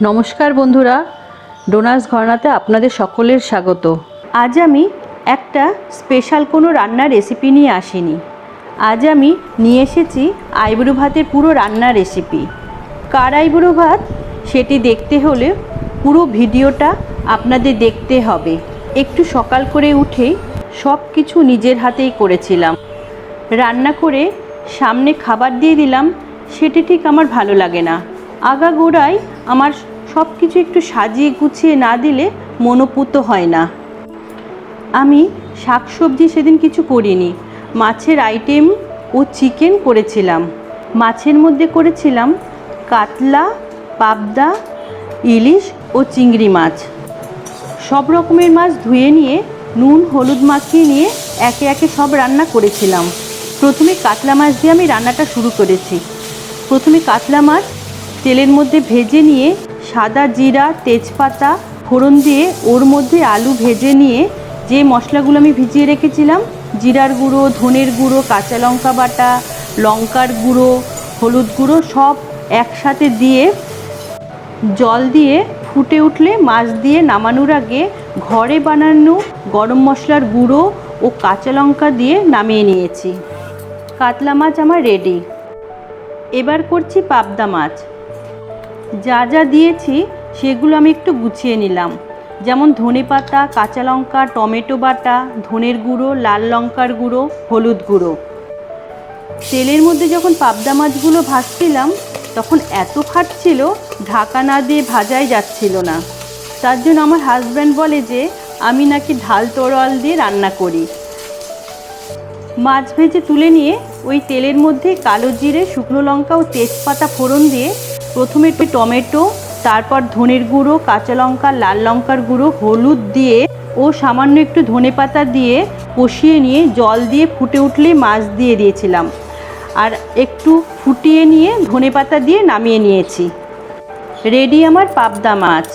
নমস্কার বন্ধুরা, ডোনাস ঘরানাতে আপনাদের সকলের স্বাগত। আজ আমি একটা স্পেশাল কোনো রান্নার রেসিপি নিয়ে আসিনি। আজ আমি নিয়ে এসেছি আইবুড়ো ভাতের পুরো রান্নার রেসিপি। কার আইবুড়ো ভাত সেটি দেখতে হলে পুরো ভিডিওটা আপনাদের দেখতে হবে। একটু সকাল করে উঠে সব কিছু নিজের হাতেই করেছিলাম। রান্না করে সামনে খাবার দিয়ে দিলাম, সেটি ঠিক আমার ভালো লাগে না। আগাগোড়ায় আমার সব কিছু একটু সাজিয়ে গুছিয়ে না দিলে মনোপুত হয় না। আমি শাকসবজি সেদিন কিছু করিনি, মাছের আইটেম ও চিকেন করেছিলাম। মাছের মধ্যে করেছিলাম কাতলা, পাবদা, ইলিশ ও চিংড়ি মাছ। সব রকমের মাছ ধুয়ে নিয়ে নুন হলুদ মাখিয়ে নিয়ে একে একে সব রান্না করেছিলাম। প্রথমে কাতলা মাছ দিয়ে আমি রান্নাটা শুরু করেছি। প্রথমে কাতলা মাছ তেলের মধ্যে ভেজে নিয়ে সাদা জিরা, তেজপাতা ফোড়ন দিয়ে ওর মধ্যে আলু ভেজে নিয়ে যে মশলাগুলো আমি ভিজিয়ে রেখেছিলাম, জিরার গুঁড়ো, ধনের গুঁড়ো, কাঁচা লঙ্কা বাটা, লঙ্কার গুঁড়ো, হলুদ গুঁড়ো সব একসাথে দিয়ে জল দিয়ে ফুটে উঠলে মাছ দিয়ে নামানোর আগে ঘরে বানানো গরম মশলার গুঁড়ো ও কাঁচা লঙ্কা দিয়ে নামিয়ে নিয়েছি। কাতলা মাছ আমার রেডি। এবার করছি পাবদা মাছ। যা যা দিয়েছি সেগুলো আমি একটু গুছিয়ে নিলাম, যেমন ধনেপাতা, কাঁচা লঙ্কা, টমেটো বাটা, ধনের গুঁড়ো, লাল লঙ্কার গুঁড়ো, হলুদ গুঁড়ো। তেলের মধ্যে যখন পাবদা মাছগুলো ভাজছিলাম তখন এত ফাটছিল, ঢাকা না দিয়ে ভাজাই যাচ্ছিল না। তার জন্য আমার হাজব্যান্ড বলে যে আমি নাকি ঢাল তরোয়াল দিয়ে রান্না করি। মাছ ভেজে তুলে নিয়ে ওই তেলের মধ্যে কালো জিরে, শুকনো লঙ্কা ও তেজপাতা ফোড়ন দিয়ে প্রথমে একটু টমেটো, তারপর ধনের গুঁড়ো, কাঁচা লঙ্কা, লাল লঙ্কার গুঁড়ো, হলুদ দিয়ে ও সামান্য একটু ধনেপাতা দিয়ে কষিয়ে নিয়ে জল দিয়ে ফুটে উঠলে মাছ দিয়ে দিয়েছিলাম, আর একটু ফুটিয়ে নিয়ে ধনেপাতা দিয়ে নামিয়ে নিয়েছি। রেডি আমার পাবদা মাছ।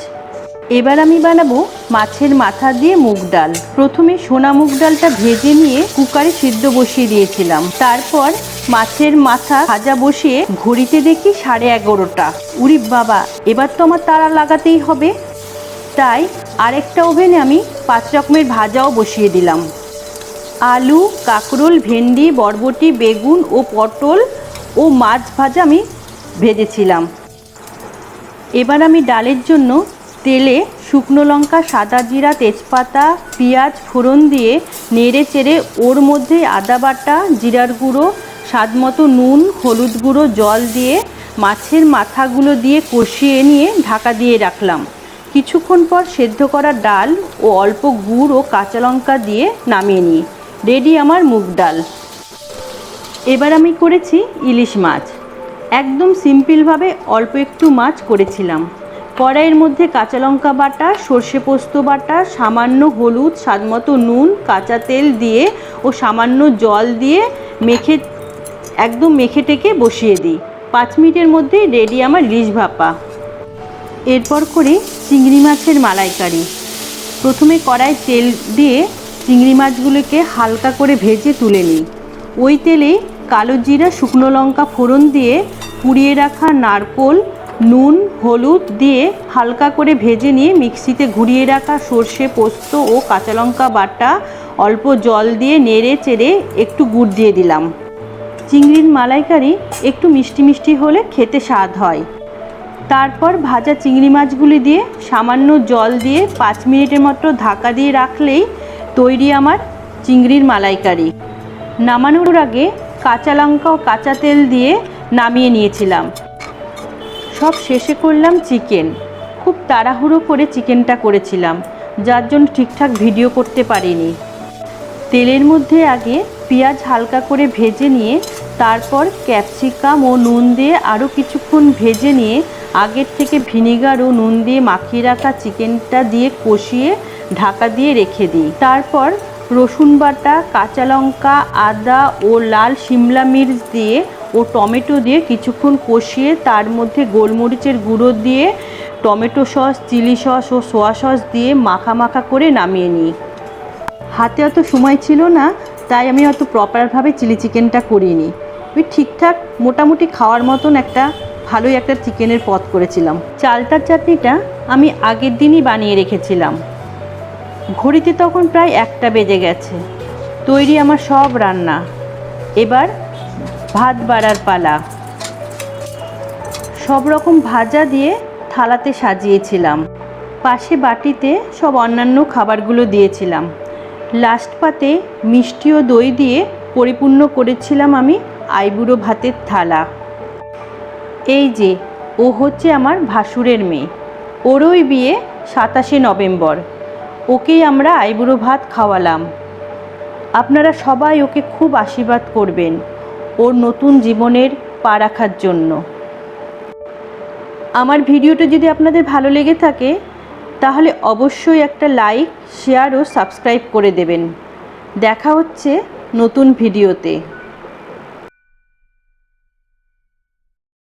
এবার আমি বানাবো মাছের মাথা দিয়ে মুগ ডাল। প্রথমে সোনা মুগ ডালটা ভেজে নিয়ে কুকারে সিদ্ধ বসিয়ে দিয়েছিলাম। তারপর মাছের মাথা ভাজা বসিয়ে ঘড়িতে দেখি 11:30। উরি বাবা, এবার তো আমার তাড়া লাগাতেই হবে। তাই আরেকটা ওভেনে আমি 5 রকমের ভাজাও বসিয়ে দিলাম। আলু, কাঁকরোল, ভেন্ডি, বরবটি, বেগুন ও পটল ও মাছ ভাজা আমি ভেজেছিলাম। এবার আমি ডালের জন্য তেলে শুকনো লঙ্কা, সাদা জিরা, তেজপাতা, পেঁয়াজ ফোড়ন দিয়ে নেড়ে চেড়ে ওর মধ্যে আদা বাটা, জিরার গুঁড়ো, স্বাদমতো নুন, হলুদ গুঁড়ো, জল দিয়ে মাছের মাথাগুলো দিয়ে কষিয়ে নিয়ে ঢাকা দিয়ে রাখলাম। কিছুক্ষণ পর সেদ্ধ করা ডাল ও অল্প গুড় ও কাঁচা লঙ্কা দিয়ে নামিয়ে নিই। রেডি আমার মুগ ডাল। এবার আমি করেছি ইলিশ মাছ। একদম সিম্পলভাবে অল্প একটু মাছ করেছিলাম। কড়াইয়ের মধ্যে কাঁচা লঙ্কা বাটা, সর্ষে পোস্ত বাটা, সামান্য হলুদ, স্বাদমতো নুন, কাঁচা তেল দিয়ে ও সামান্য জল দিয়ে একদম মেখে টেকে বসিয়ে দিই। 5 মিনিটের মধ্যে রেডি আমার ইলিশ ভাপা। এরপর করি চিংড়ি মাছের মালাইকারি। প্রথমে কড়াই তেল দিয়ে চিংড়ি মাছগুলোকে হালকা করে ভেজে তুলে নিই। ওই তেলে কালো জিরা, শুকনো লঙ্কা ফোড়ন দিয়ে পুড়িয়ে রাখা নারকোল, নুন, হলুদ দিয়ে হালকা করে ভেজে নিয়ে মিক্সিতে ঘুরিয়ে রাখা সর্ষে পোস্ত ও কাঁচা লঙ্কা বাটা অল্প জল দিয়ে নেড়ে চেড়ে একটু গুড় দিয়ে দিলাম। চিংড়ির মালাইকারি একটু মিষ্টি মিষ্টি হলে খেতে স্বাদ হয়। তারপর ভাজা চিংড়ি মাছগুলি দিয়ে সামান্য জল দিয়ে 5 মিনিটের মতো ঢাকা দিয়ে রাখলেই তৈরি আমার চিংড়ির মালাইকারি। নামানোর আগে কাঁচা লঙ্কা ও কাঁচা তেল দিয়ে নামিয়ে নিয়েছিলাম। সব শেষে করলাম চিকেন। খুব তাড়াহুড়ো করে চিকেনটা করেছিলাম, যার জন্য ঠিকঠাক ভিডিও করতে পারিনি। তেলের মধ্যে আগে পেঁয়াজ হালকা করে ভেজে নিয়ে তারপর ক্যাপসিকাম ও নুন দিয়ে আরও কিছুক্ষণ ভেজে নিয়ে আগের থেকে ভিনেগার ও নুন দিয়ে মাখিয়ে রাখা চিকেনটা দিয়ে কষিয়ে ঢাকা দিয়ে রেখে দিই। তারপর রসুন বাটা, কাঁচা লঙ্কা, আদা ও লাল সিমলা মির্চ দিয়ে ও টমেটো দিয়ে কিছুক্ষণ কষিয়ে তার মধ্যে গোলমরিচের গুঁড়ো দিয়ে টমেটো সস, চিলি সস ও সোয়া সস দিয়ে মাখা মাখা করে নামিয়ে নিই। হাতে অত সময় ছিল না, তাই আমি অত প্রপারভাবে চিলি চিকেনটা করিনি। ওই ঠিকঠাক মোটামুটি খাওয়ার মতন একটা ভালোই একটা চিকেনের পদ করেছিলাম। চালতার চাটনিটা আমি আগের দিনই বানিয়ে রেখেছিলাম। ঘড়িতে তখন প্রায় 1টা বেজে গেছে। তৈরি আমার সব রান্না। এবার ভাত বাড়ার পালা। সব রকম ভাজা দিয়ে থালাতে সাজিয়েছিলাম। পাশে বাটিতে সব অন্যান্য খাবারগুলো দিয়েছিলাম। লাস্ট পাতে মিষ্টি ও দই দিয়ে পরিপূর্ণ করেছিলাম আমি আইবুড়ো ভাতের থালা। এই যে ও হচ্ছে আমার ভাসুরের মেয়ে। ওরই বিয়ে 27শে নভেম্বর। ওকেই আমরা আইবুড়ো ভাত খাওয়ালাম। আপনারা সবাই ওকে খুব আশীর্বাদ করবেন ওর নতুন জীবনের পা রাখার জন্য। আমার ভিডিওটা যদি আপনাদের ভালো লেগে থাকে তাহলে অবশ্যই একটা লাইক, শেয়ার ও সাবস্ক্রাইব করে দেবেন। দেখা হচ্ছে নতুন ভিডিওতে।